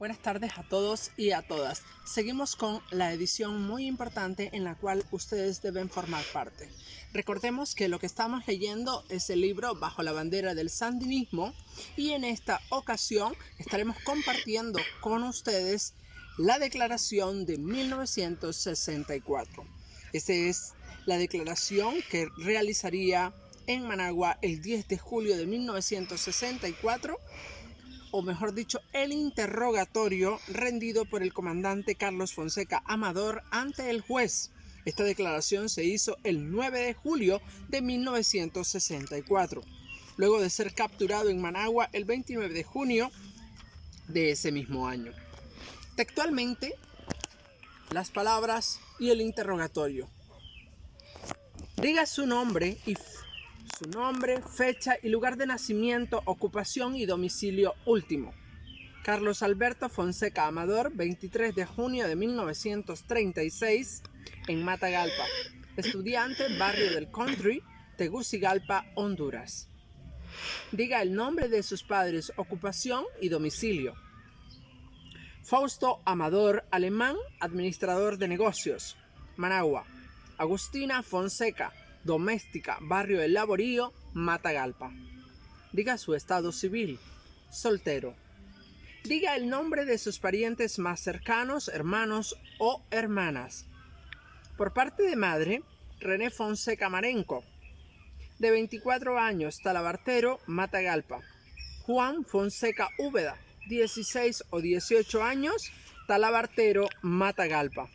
Buenas tardes a todos y a todas. Seguimos con la edición muy importante en la cual ustedes deben formar parte. Recordemos que lo que estamos leyendo es el libro Bajo la bandera del sandinismo y en esta ocasión estaremos compartiendo con ustedes la declaración de 1964. Esa es la declaración que realizaría en Managua el 10 de julio de 1964, o mejor dicho, el interrogatorio rendido por el comandante Carlos Fonseca Amador ante el juez. Esta declaración se hizo el 9 de julio de 1964, luego de ser capturado en Managua el 29 de junio de ese mismo año. Textualmente, las palabras y el interrogatorio. Diga su nombre, fecha y lugar de nacimiento, ocupación y domicilio último. Carlos Alberto Fonseca Amador, 23 de junio de 1936, en Matagalpa. Estudiante, barrio del Country, Tegucigalpa, Honduras. Diga el nombre de sus padres, ocupación y domicilio. Fausto Amador Alemán, administrador de negocios, Managua. Agustina Fonseca, doméstica, barrio El Laborío, Matagalpa. Diga su estado civil, soltero. Diga el nombre de sus parientes más cercanos, hermanos o hermanas. Por parte de madre, René Fonseca Marenco, de 24 años, Talabartero, Matagalpa. Juan Fonseca Úbeda, 16 o 18 años, Talabartero, Matagalpa.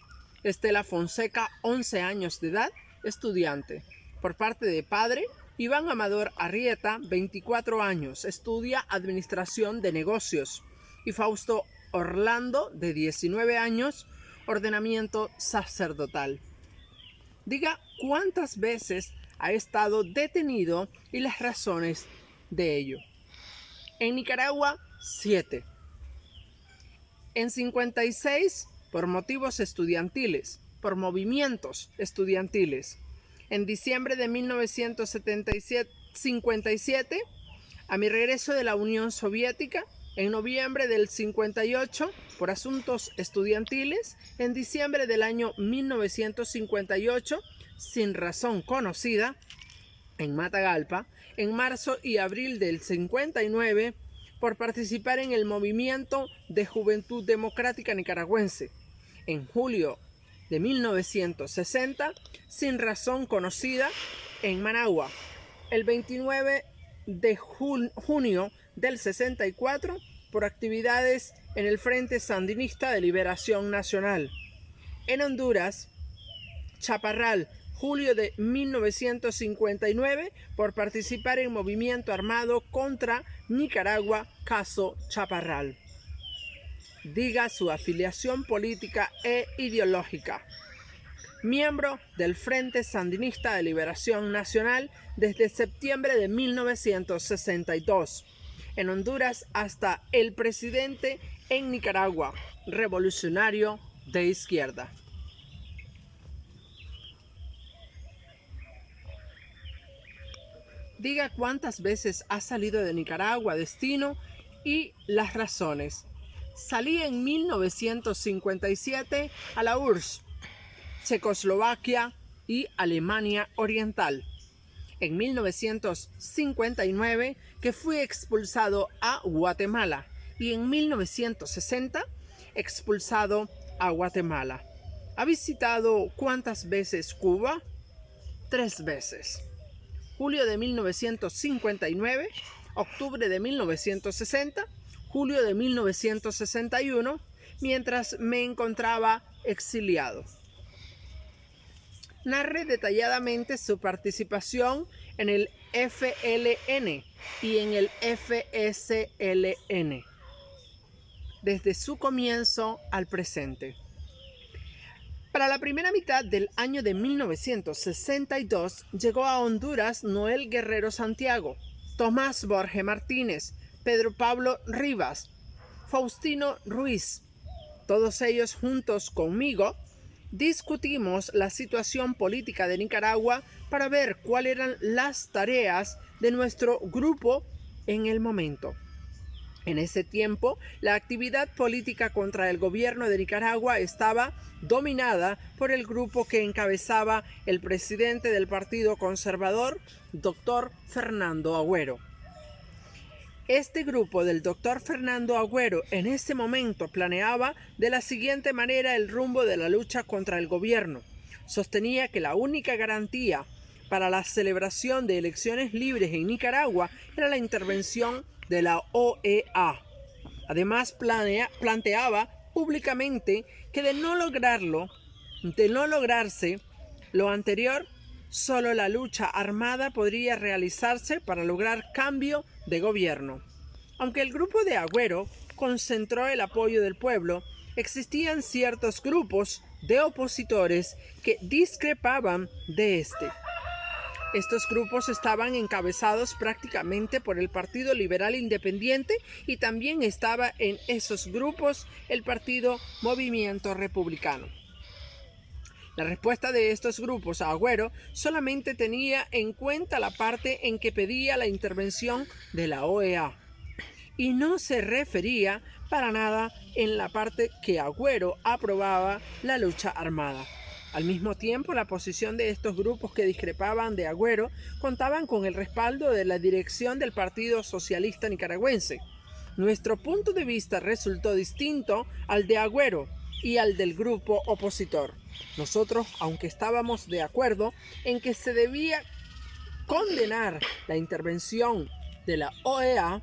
Estela Fonseca, 11 años de edad, estudiante. Por parte de padre, Iván Amador Arrieta, 24 años, estudia Administración de Negocios. Y Fausto Orlando, de 19 años, ordenamiento sacerdotal. Diga cuántas veces ha estado detenido y las razones de ello. En Nicaragua, 7. En 56, por motivos estudiantiles, por movimientos estudiantiles. En diciembre de 1957, a mi regreso de la Unión Soviética. En noviembre del 58, por asuntos estudiantiles. En diciembre del año 1958, sin razón conocida, en Matagalpa. En marzo y abril del 59, por participar en el movimiento de Juventud Democrática Nicaragüense. En julio de 1960, sin razón conocida, en Managua. El 29 de junio del 64, por actividades en el Frente Sandinista de Liberación Nacional. En Honduras, Chaparral, julio de 1959, por participar en movimiento armado contra Nicaragua, caso Chaparral. Diga su afiliación política e ideológica. Miembro del Frente Sandinista de Liberación Nacional desde septiembre de 1962. En Honduras hasta el presidente en Nicaragua, revolucionario de izquierda. Diga cuántas veces ha salido de Nicaragua, destino y las razones. Salí en 1957 a la URSS, Checoslovaquia y Alemania Oriental. En 1959 que fui expulsado a Guatemala y en 1960 expulsado a Guatemala. ¿Ha visitado cuántas veces Cuba? 3 veces. Julio de 1959, octubre de 1960, julio de 1961, mientras me encontraba exiliado. Narre detalladamente su participación en el FLN y en el FSLN, desde su comienzo al presente. Para la primera mitad del año de 1962 llegó a Honduras Noel Guerrero Santiago, Tomás Borge Martínez, Pedro Pablo Rivas, Faustino Ruiz. Todos ellos juntos conmigo discutimos la situación política de Nicaragua para ver cuáles eran las tareas de nuestro grupo en el momento. En ese tiempo, la actividad política contra el gobierno de Nicaragua estaba dominada por el grupo que encabezaba el presidente del Partido Conservador, Dr. Fernando Agüero. Este grupo del Dr. Fernando Agüero en ese momento planeaba de la siguiente manera el rumbo de la lucha contra el gobierno. Sostenía que la única garantía para la celebración de elecciones libres en Nicaragua era la intervención de la OEA. Además, planteaba públicamente que de no lograrse lo anterior, solo la lucha armada podría realizarse para lograr cambio de gobierno. Aunque el grupo de Agüero concentró el apoyo del pueblo, existían ciertos grupos de opositores que discrepaban de este. Estos grupos estaban encabezados prácticamente por el Partido Liberal Independiente y también estaba en esos grupos el Partido Movimiento Republicano. La respuesta de estos grupos a Agüero solamente tenía en cuenta la parte en que pedía la intervención de la OEA y no se refería para nada en la parte que Agüero aprobaba la lucha armada. Al mismo tiempo, la posición de estos grupos que discrepaban de Agüero contaban con el respaldo de la dirección del Partido Socialista Nicaragüense. Nuestro punto de vista resultó distinto al de Agüero y al del grupo opositor. Nosotros, aunque estábamos de acuerdo en que se debía condenar la intervención de la OEA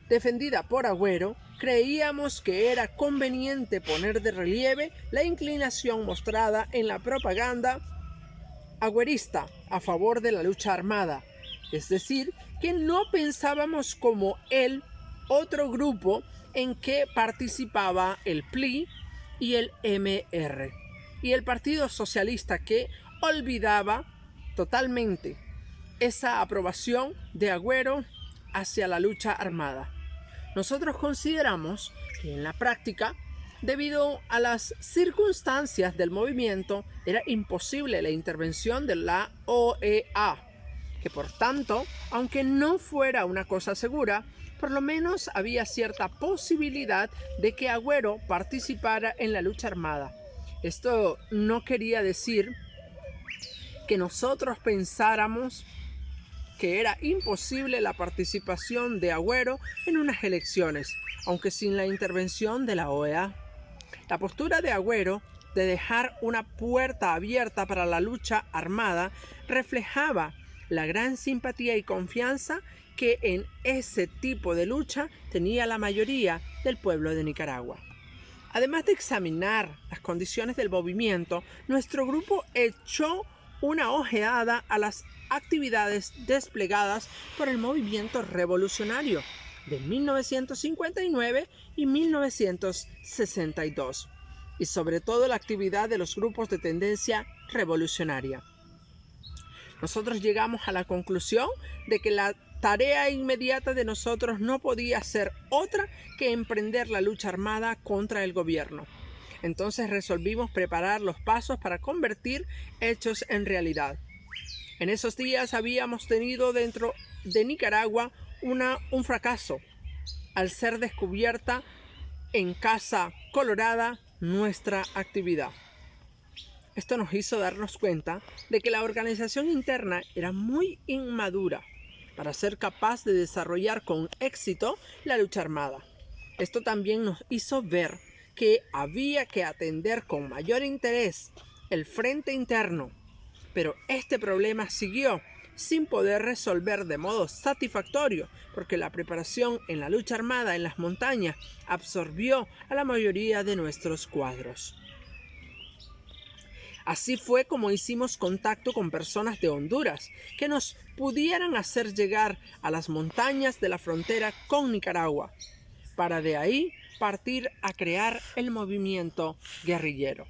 defendida por Agüero, creíamos que era conveniente poner de relieve la inclinación mostrada en la propaganda agüerista a favor de la lucha armada, es decir, que no pensábamos como el otro grupo en que participaba el PLI y el MR, y el Partido Socialista, que olvidaba totalmente esa aprobación de Agüero hacia la lucha armada. Nosotros consideramos que en la práctica, debido a las circunstancias del movimiento, era imposible la intervención de la OEA, que por tanto, aunque no fuera una cosa segura, por lo menos había cierta posibilidad de que Agüero participara en la lucha armada. Esto no quería decir que nosotros pensáramos que era imposible la participación de Agüero en unas elecciones, aunque sin la intervención de la OEA. La postura de Agüero de dejar una puerta abierta para la lucha armada reflejaba la gran simpatía y confianza que en ese tipo de lucha tenía la mayoría del pueblo de Nicaragua. Además de examinar las condiciones del movimiento, nuestro grupo echó una ojeada a las actividades desplegadas por el movimiento revolucionario de 1959 y 1962, y sobre todo la actividad de los grupos de tendencia revolucionaria. Nosotros llegamos a la conclusión de que la tarea inmediata de nosotros no podía ser otra que emprender la lucha armada contra el gobierno. Entonces resolvimos preparar los pasos para convertir hechos en realidad. En esos días habíamos tenido dentro de Nicaragua un fracaso al ser descubierta en Casa Colorada nuestra actividad. Esto nos hizo darnos cuenta de que la organización interna era muy inmadura para ser capaz de desarrollar con éxito la lucha armada. Esto también nos hizo ver que había que atender con mayor interés el frente interno, pero este problema siguió sin poder resolver de modo satisfactorio porque la preparación en la lucha armada en las montañas absorbió a la mayoría de nuestros cuadros. Así fue como hicimos contacto con personas de Honduras que nos pudieran hacer llegar a las montañas de la frontera con Nicaragua, para de ahí partir a crear el movimiento guerrillero.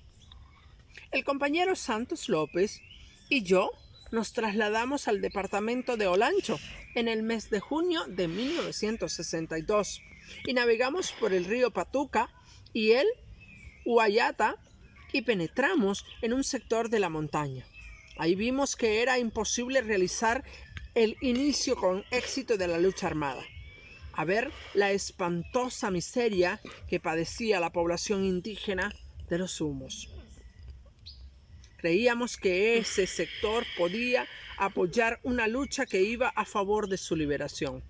El compañero Santos López y yo nos trasladamos al departamento de Olancho en el mes de junio de 1962 y navegamos por el río Patuca y el Uayata y penetramos en un sector de la montaña. Ahí vimos que era imposible realizar el inicio con éxito de la lucha armada. a ver la espantosa miseria que padecía la población indígena de los humos. Creíamos que ese sector podía apoyar una lucha que iba a favor de su liberación.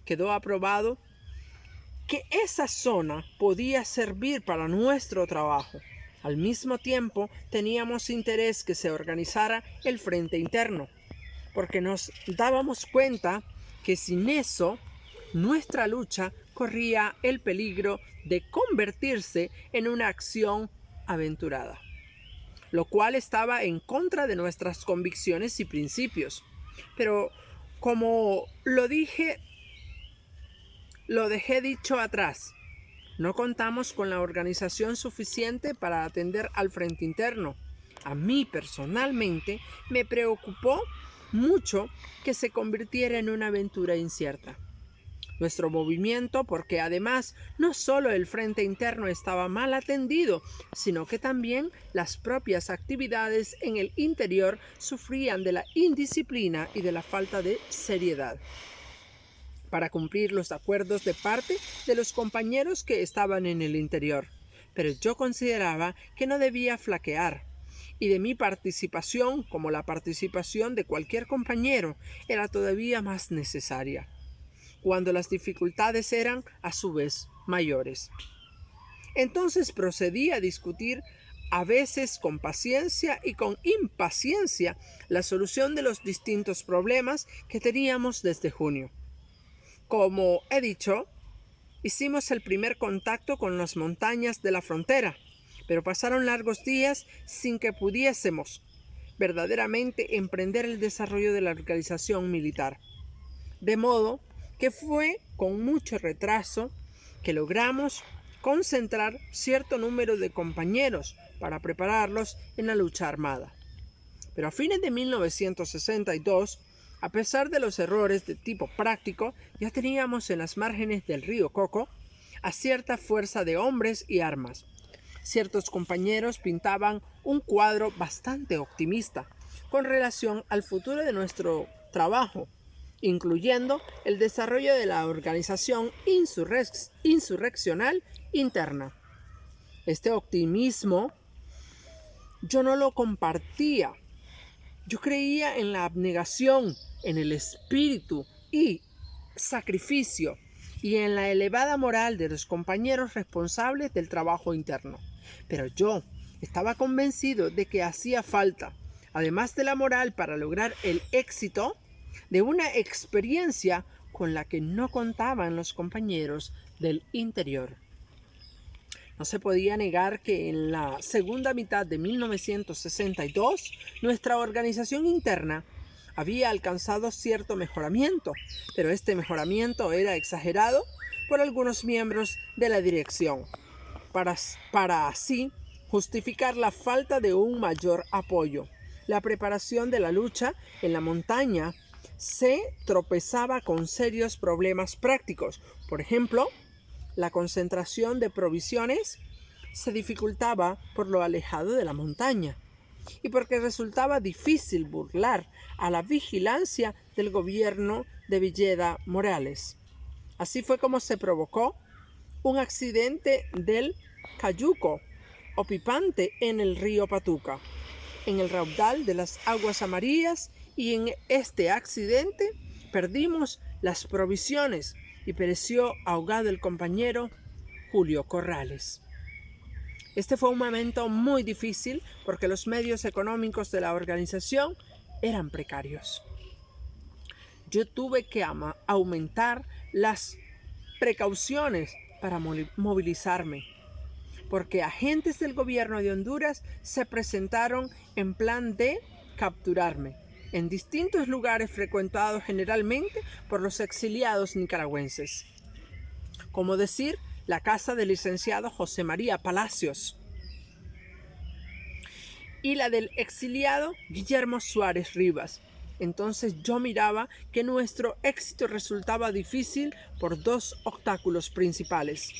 Quedó aprobado que esa zona podía servir para nuestro trabajo. Al mismo tiempo, teníamos interés que se organizara el frente interno, porque nos dábamos cuenta que sin eso, nuestra lucha corría el peligro de convertirse en una acción aventurada, lo cual estaba en contra de nuestras convicciones y principios. Pero como lo dejé dicho atrás, no contamos con la organización suficiente para atender al frente interno. A mí personalmente me preocupó mucho que se convirtiera en una aventura incierta. Nuestro movimiento, porque además no solo el frente interno estaba mal atendido, sino que también las propias actividades en el interior sufrían de la indisciplina y de la falta de seriedad para cumplir los acuerdos de parte de los compañeros que estaban en el interior. Pero yo consideraba que no debía flaquear, y de mi participación, como la participación de cualquier compañero, era todavía más necesaria, cuando las dificultades eran, a su vez, mayores. Entonces procedí a discutir, a veces con paciencia y con impaciencia, la solución de los distintos problemas que teníamos desde junio. Como he dicho, hicimos el primer contacto con las montañas de la frontera, pero pasaron largos días sin que pudiésemos verdaderamente emprender el desarrollo de la organización militar. De modo que fue con mucho retraso que logramos concentrar cierto número de compañeros para prepararlos en la lucha armada. Pero a fines de 1962, a pesar de los errores de tipo práctico, ya teníamos en las márgenes del río Coco a cierta fuerza de hombres y armas. Ciertos compañeros pintaban un cuadro bastante optimista con relación al futuro de nuestro trabajo, incluyendo el desarrollo de la organización insurreccional interna. Este optimismo yo no lo compartía. Yo creía en la abnegación, en el espíritu y sacrificio y en la elevada moral de los compañeros responsables del trabajo interno. Pero yo estaba convencido de que hacía falta, además de la moral para lograr el éxito, de una experiencia con la que no contaban los compañeros del interior. No se podía negar que en la segunda mitad de 1962 nuestra organización interna había alcanzado cierto mejoramiento, pero este mejoramiento era exagerado por algunos miembros de la dirección, para así justificar la falta de un mayor apoyo. La preparación de la lucha en la montaña se tropezaba con serios problemas prácticos. Por ejemplo, la concentración de provisiones se dificultaba por lo alejado de la montaña y porque resultaba difícil burlar a la vigilancia del gobierno de Villeda Morales. Así fue como se provocó un accidente del Cayuco o Pipante en el río Patuca, en el raudal de las aguas amarillas, y en este accidente perdimos las provisiones y pereció ahogado el compañero Julio Corrales. Este fue un momento muy difícil porque los medios económicos de la organización eran precarios. Yo tuve que aumentar las precauciones para movilizarme, porque agentes del gobierno de Honduras se presentaron en plan de capturarme en distintos lugares frecuentados generalmente por los exiliados nicaragüenses, como decir la casa del licenciado José María Palacios y la del exiliado Guillermo Suárez Rivas. Entonces yo miraba que nuestro éxito resultaba difícil por dos obstáculos principales.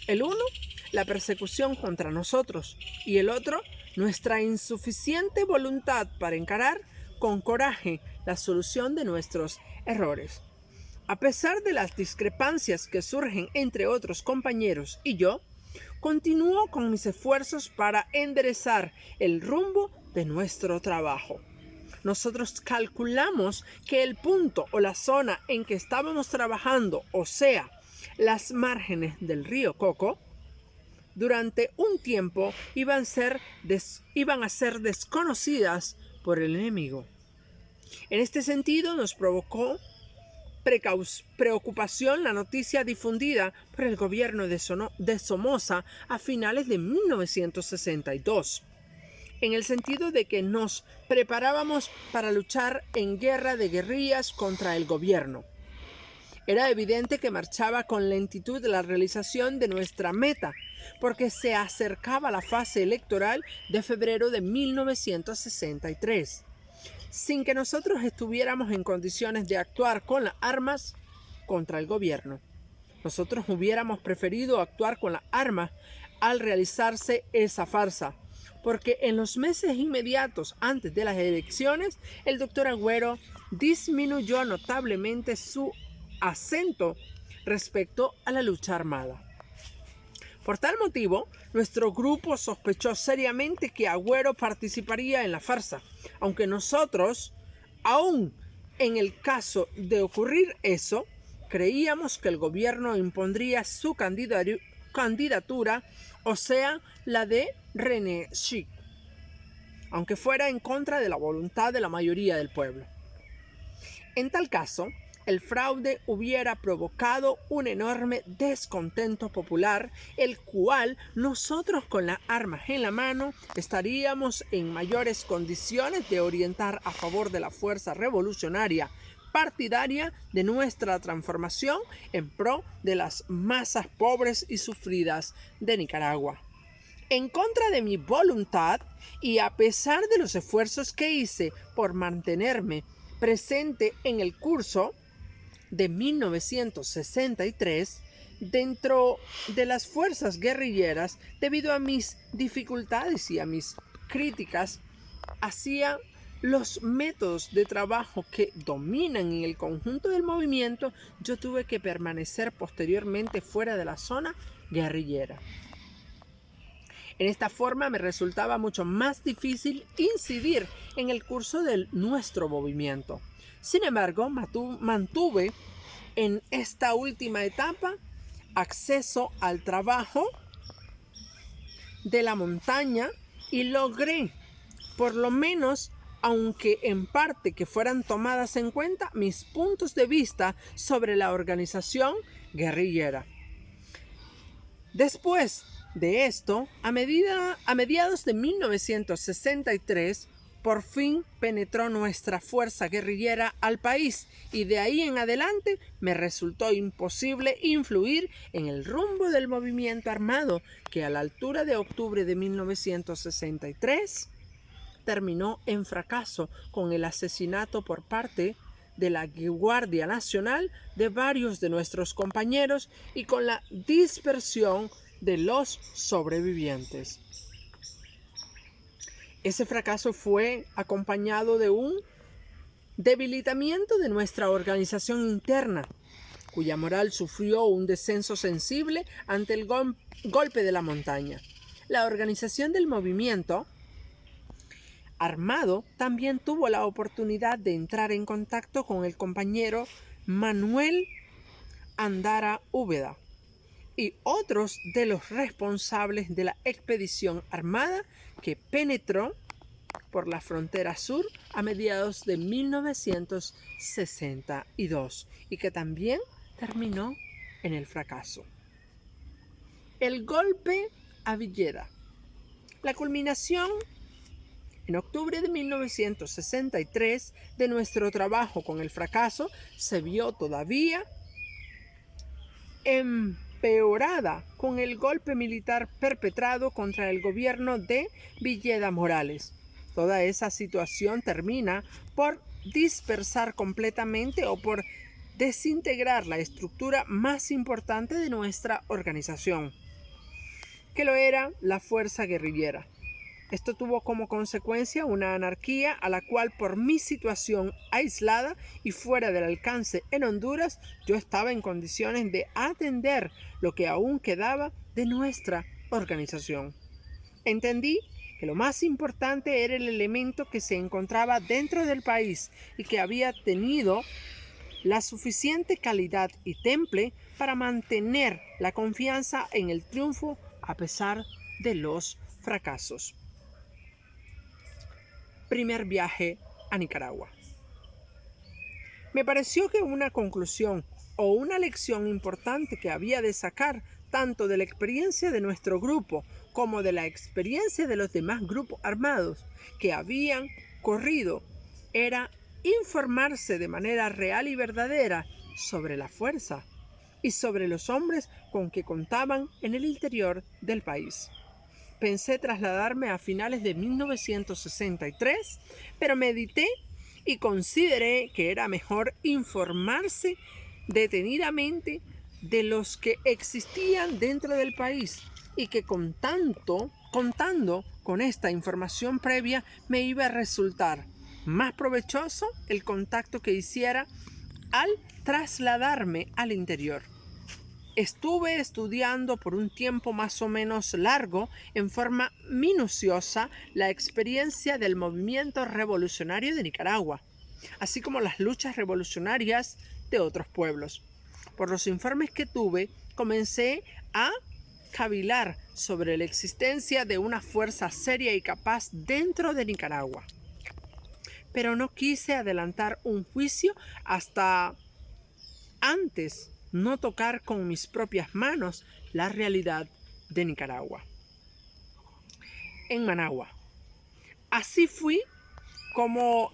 El uno, la persecución contra nosotros, y el otro, nuestra insuficiente voluntad para encarar con coraje la solución de nuestros errores. A pesar de las discrepancias que surgen entre otros compañeros y yo, continúo con mis esfuerzos para enderezar el rumbo de nuestro trabajo. Nosotros calculamos que el punto o la zona en que estábamos trabajando, o sea, las márgenes del río Coco, durante un tiempo iban a ser desconocidas por el enemigo. En este sentido, nos provocó preocupación la noticia difundida por el gobierno de Somoza a finales de 1962, en el sentido de que nos preparábamos para luchar en guerra de guerrillas contra el gobierno. Era evidente que marchaba con lentitud la realización de nuestra meta, porque se acercaba la fase electoral de febrero de 1963. Sin que nosotros estuviéramos en condiciones de actuar con las armas contra el gobierno. Nosotros hubiéramos preferido actuar con las armas al realizarse esa farsa, porque en los meses inmediatos antes de las elecciones, el doctor Agüero disminuyó notablemente su acento respecto a la lucha armada. Por tal motivo, nuestro grupo sospechó seriamente que Agüero participaría en la farsa, aunque nosotros, aún en el caso de ocurrir eso, creíamos que el gobierno impondría su candidatura, o sea, la de René Schick, aunque fuera en contra de la voluntad de la mayoría del pueblo. En tal caso, el fraude hubiera provocado un enorme descontento popular, el cual nosotros con las armas en la mano estaríamos en mayores condiciones de orientar a favor de la fuerza revolucionaria partidaria de nuestra transformación en pro de las masas pobres y sufridas de Nicaragua. En contra de mi voluntad y a pesar de los esfuerzos que hice por mantenerme presente en el curso de 1963 dentro de las fuerzas guerrilleras, debido a mis dificultades y a mis críticas hacia los métodos de trabajo que dominan en el conjunto del movimiento, yo tuve que permanecer posteriormente fuera de la zona guerrillera. En esta forma me resultaba mucho más difícil incidir en el curso de nuestro movimiento. Sin embargo, mantuve en esta última etapa acceso al trabajo de la montaña y logré, por lo menos, aunque en parte que fueran tomadas en cuenta, mis puntos de vista sobre la organización guerrillera. Después de esto, a mediados de 1963, por fin penetró nuestra fuerza guerrillera al país y de ahí en adelante me resultó imposible influir en el rumbo del movimiento armado que a la altura de octubre de 1963 terminó en fracaso con el asesinato por parte de la Guardia Nacional de varios de nuestros compañeros y con la dispersión de los sobrevivientes. Ese fracaso fue acompañado de un debilitamiento de nuestra organización interna, cuya moral sufrió un descenso sensible ante el golpe de la montaña. La organización del movimiento armado también tuvo la oportunidad de entrar en contacto con el compañero Manuel Andara Úbeda y otros de los responsables de la expedición armada que penetró por la frontera sur a mediados de 1962 y que también terminó en el fracaso. El golpe a Villeda. La culminación en octubre de 1963 de nuestro trabajo con el fracaso se vio todavía empeorada con el golpe militar perpetrado contra el gobierno de Villeda Morales. Toda esa situación termina por dispersar completamente o por desintegrar la estructura más importante de nuestra organización, que lo era la fuerza guerrillera. Esto tuvo como consecuencia una anarquía a la cual, por mi situación aislada y fuera del alcance en Honduras, yo estaba en condiciones de atender lo que aún quedaba de nuestra organización. Entendí que lo más importante era el elemento que se encontraba dentro del país y que había tenido la suficiente calidad y temple para mantener la confianza en el triunfo a pesar de los fracasos. Primer viaje a Nicaragua. Me pareció que una conclusión o una lección importante que había de sacar tanto de la experiencia de nuestro grupo como de la experiencia de los demás grupos armados que habían corrido era informarse de manera real y verdadera sobre la fuerza y sobre los hombres con que contaban en el interior del país. Pensé trasladarme a finales de 1963, pero medité y consideré que era mejor informarse detenidamente de los que existían dentro del país y que contando con esta información previa me iba a resultar más provechoso el contacto que hiciera al trasladarme al interior. Estuve estudiando por un tiempo más o menos largo, en forma minuciosa, la experiencia del movimiento revolucionario de Nicaragua, así como las luchas revolucionarias de otros pueblos. Por los informes que tuve, comencé a cavilar sobre la existencia de una fuerza seria y capaz dentro de Nicaragua. Pero no quise adelantar un juicio hasta antes no tocar con mis propias manos la realidad de Nicaragua. En Managua. Así fue como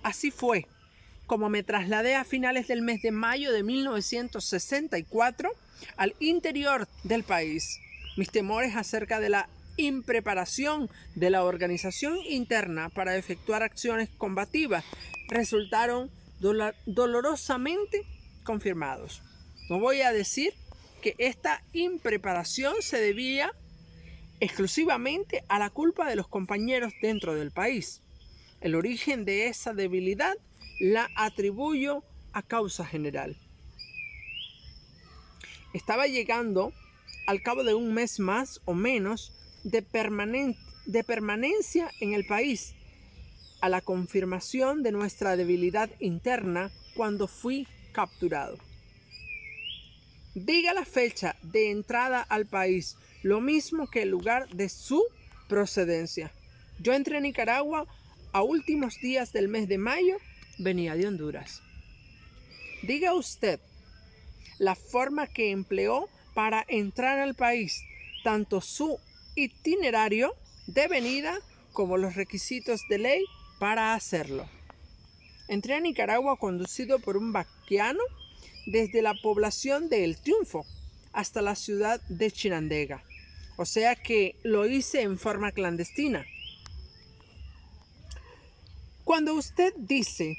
me trasladé a finales del mes de mayo de 1964 al interior del país. Mis temores acerca de la impreparación de la organización interna para efectuar acciones combativas resultaron dolorosamente confirmados. No voy a decir que esta impreparación se debía exclusivamente a la culpa de los compañeros dentro del país. El origen de esa debilidad la atribuyo a causa general. Estaba llegando al cabo de un mes más o menos de permanencia en el país a la confirmación de nuestra debilidad interna cuando fui capturado. Diga la fecha de entrada al país, lo mismo que el lugar de su procedencia. Yo entré a Nicaragua a últimos días del mes de mayo, venía de Honduras. Diga usted la forma que empleó para entrar al país, tanto su itinerario de venida como los requisitos de ley para hacerlo. Entré a Nicaragua conducido por un vaquiano desde la población de El Triunfo hasta la ciudad de Chinandega. O sea que lo hice en forma clandestina. Cuando usted dice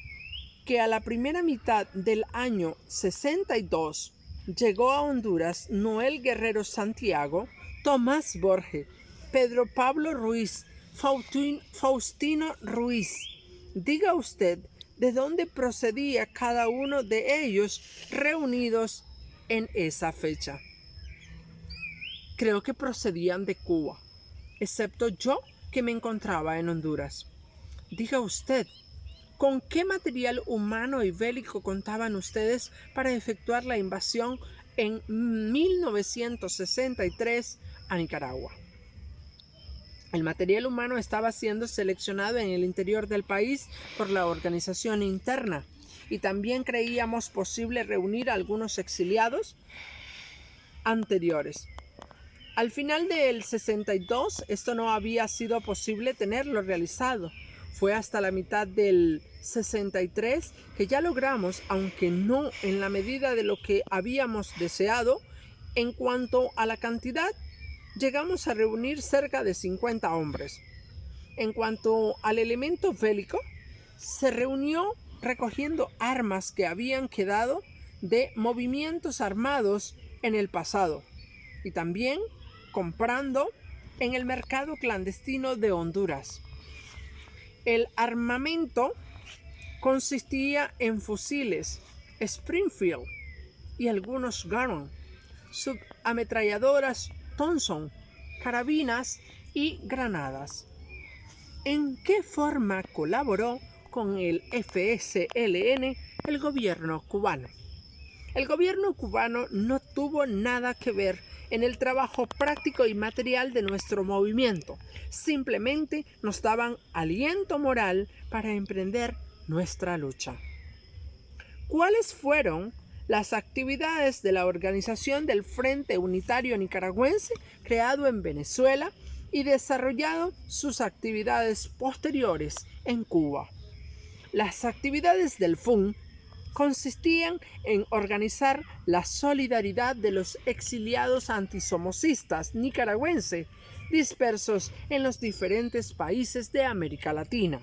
que a la primera mitad del año 62 llegó a Honduras Noel Guerrero Santiago, Tomás Borge, Pedro Pablo Ruiz, Faustino Ruiz, diga usted de dónde procedía cada uno de ellos reunidos en esa fecha. Creo que procedían de Cuba, excepto yo que me encontraba en Honduras. Diga usted, ¿con qué material humano y bélico contaban ustedes para efectuar la invasión en 1963 a Nicaragua? El material humano estaba siendo seleccionado en el interior del país por la organización interna y también creíamos posible reunir a algunos exiliados anteriores. Al final del 62 esto no había sido posible tenerlo realizado. Fue hasta la mitad del 63 que ya logramos, aunque no en la medida de lo que habíamos deseado, en cuanto a la cantidad, llegamos a reunir cerca de 50 hombres. En cuanto al elemento bélico, se reunió recogiendo armas que habían quedado de movimientos armados en el pasado y también comprando en el mercado clandestino de Honduras. El armamento consistía en fusiles Springfield y algunos Garand, subametralladoras Thompson, carabinas y granadas. ¿En qué forma colaboró con el FSLN el gobierno cubano? El gobierno cubano no tuvo nada que ver en el trabajo práctico y material de nuestro movimiento. Simplemente nos daban aliento moral para emprender nuestra lucha. ¿Cuáles fueron las actividades de la organización del Frente Unitario Nicaragüense, creado en Venezuela y desarrollado sus actividades posteriores en Cuba? Las actividades del FUN consistían en organizar la solidaridad de los exiliados antisomocistas nicaragüenses dispersos en los diferentes países de América Latina.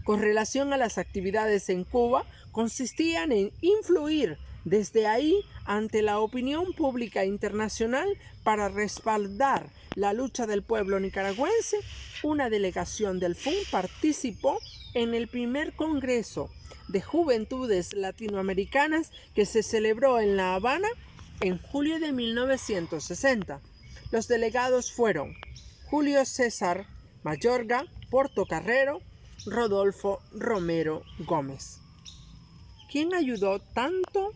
Con relación a las actividades en Cuba, consistían en influir desde ahí ante la opinión pública internacional para respaldar la lucha del pueblo nicaragüense. Una delegación del FUN participó en el primer Congreso de Juventudes Latinoamericanas que se celebró en La Habana en julio de 1960. Los delegados fueron Julio César Mayorga Portocarrero, Rodolfo Romero Gómez. ¿Quién ayudó tanto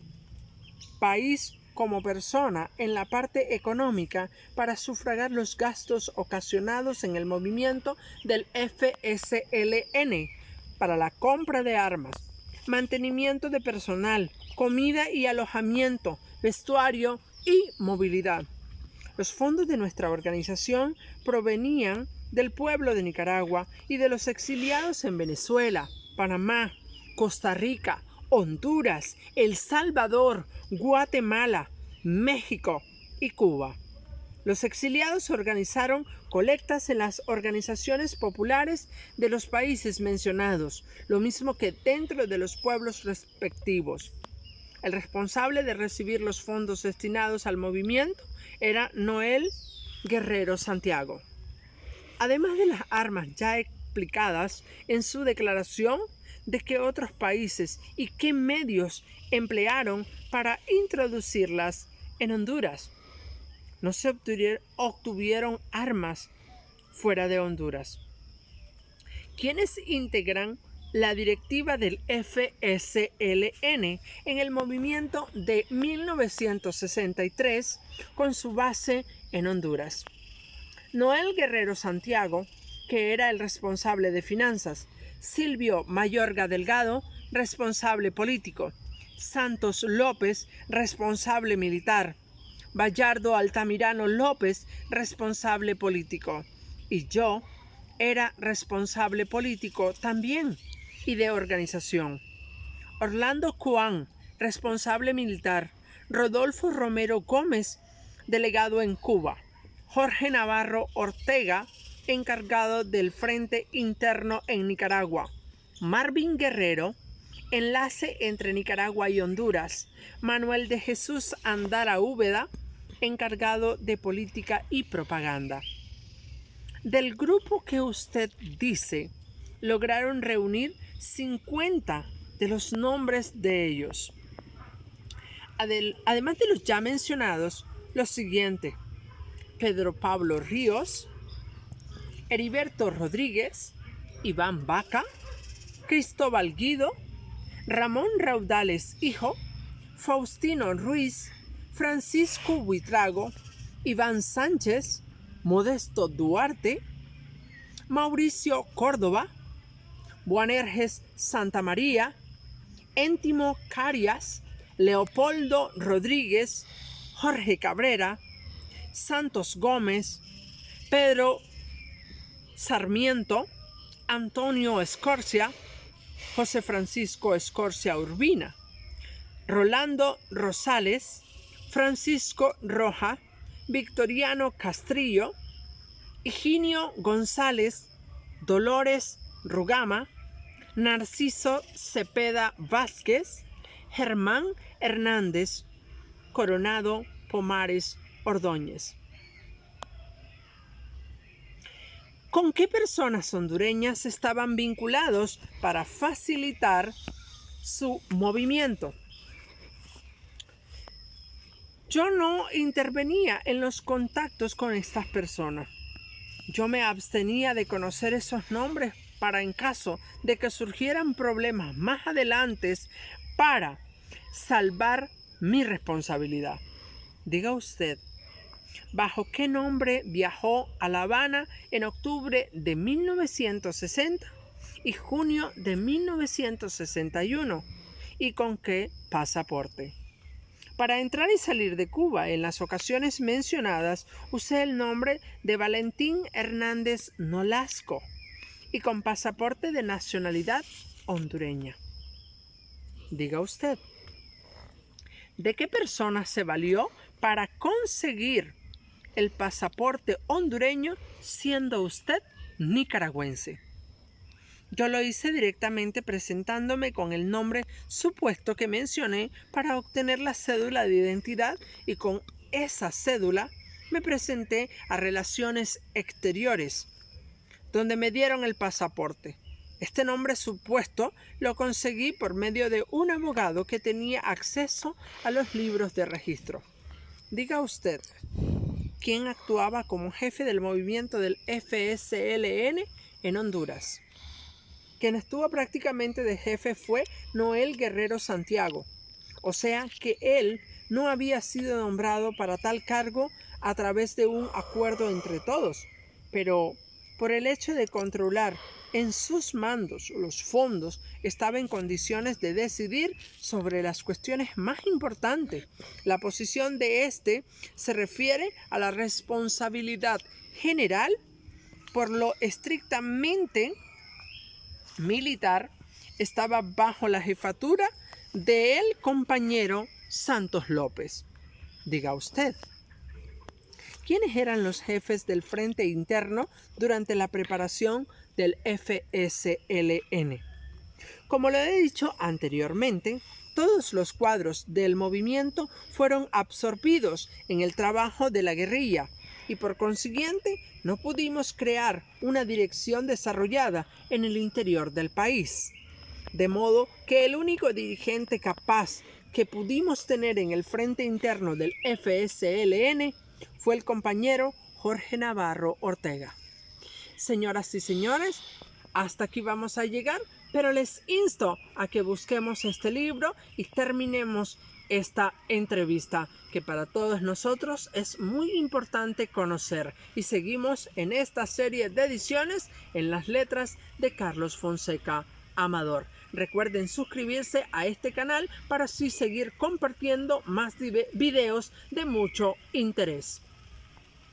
país como persona en la parte económica para sufragar los gastos ocasionados en el movimiento del FSLN para la compra de armas, mantenimiento de personal, comida y alojamiento, vestuario y movilidad? Los fondos de nuestra organización provenían del pueblo de Nicaragua y de los exiliados en Venezuela, Panamá, Costa Rica, Honduras, El Salvador, Guatemala, México y Cuba. Los exiliados organizaron colectas en las organizaciones populares de los países mencionados, lo mismo que dentro de los pueblos respectivos. El responsable de recibir los fondos destinados al movimiento era Noel Guerrero Santiago. Además de las armas ya explicadas en su declaración, de qué otros países y qué medios emplearon para introducirlas en Honduras. No se obtuvieron armas fuera de Honduras. ¿Quiénes integran la directiva del FSLN en el movimiento de 1963 con su base en Honduras? Noel Guerrero Santiago, que era el responsable de finanzas; Silvio Mayorga Delgado, responsable político; Santos López, responsable militar; Bayardo Altamirano López, responsable político; y yo era responsable político también y de organización. Orlando Cuán, responsable militar; Rodolfo Romero Gómez, delegado en Cuba; Jorge Navarro Ortega, encargado del Frente Interno en Nicaragua; Marvin Guerrero, enlace entre Nicaragua y Honduras; Manuel de Jesús Andara Úbeda, encargado de política y propaganda. Del grupo que usted dice, lograron reunir 50 de los nombres de ellos. Además de los ya mencionados, los siguientes: Pedro Pablo Ríos, Heriberto Rodríguez, Iván Vaca, Cristóbal Guido, Ramón Raudales Hijo, Faustino Ruiz, Francisco Buitrago, Iván Sánchez, Modesto Duarte, Mauricio Córdoba, Boanerges Santa María, Éntimo Carias, Leopoldo Rodríguez, Jorge Cabrera, Santos Gómez, Pedro Sarmiento, Antonio Escorcia, José Francisco Escorcia Urbina, Rolando Rosales, Francisco Roja, Victoriano Castrillo, Higinio González, Dolores Rugama, Narciso Cepeda Vázquez, Germán Hernández, Coronado Pomares Ordóñez. ¿Con qué personas hondureñas estaban vinculados para facilitar su movimiento? Yo no intervenía en los contactos con estas personas. Yo me abstenía de conocer esos nombres para, en caso de que surgieran problemas más adelante, para salvar mi responsabilidad. Diga usted, ¿bajo qué nombre viajó a La Habana en octubre de 1960 y junio de 1961? ¿Y con qué pasaporte? Para entrar y salir de Cuba en las ocasiones mencionadas, usé el nombre de Valentín Hernández Nolasco y con pasaporte de nacionalidad hondureña. Diga usted, ¿de qué persona se valió para conseguir el pasaporte hondureño siendo usted nicaragüense? Yo lo hice directamente presentándome con el nombre supuesto que mencioné para obtener la cédula de identidad, y con esa cédula me presenté a Relaciones Exteriores, donde me dieron el pasaporte. Este nombre supuesto lo conseguí por medio de un abogado que tenía acceso a los libros de registro. Diga usted, ¿quién actuaba como jefe del movimiento del FSLN en Honduras? Quien estuvo prácticamente de jefe fue Noel Guerrero Santiago, o sea que él no había sido nombrado para tal cargo a través de un acuerdo entre todos, pero por el hecho de controlar en sus mandos los fondos, estaba en condiciones de decidir sobre las cuestiones más importantes. La posición de este se refiere a la responsabilidad general por lo estrictamente militar. Estaba bajo la jefatura del compañero Santos López. Diga usted, ¿quiénes eran los jefes del Frente Interno durante la preparación del FSLN? Como lo he dicho anteriormente, todos los cuadros del movimiento fueron absorbidos en el trabajo de la guerrilla y por consiguiente no pudimos crear una dirección desarrollada en el interior del país. De modo que el único dirigente capaz que pudimos tener en el Frente Interno del FSLN fue el compañero Jorge Navarro Ortega. Señoras y señores, hasta aquí vamos a llegar, pero les insto a que busquemos este libro y terminemos esta entrevista, que para todos nosotros es muy importante conocer, y seguimos en esta serie de ediciones en las letras de Carlos Fonseca Amador. Recuerden suscribirse a este canal para así seguir compartiendo más videos de mucho interés.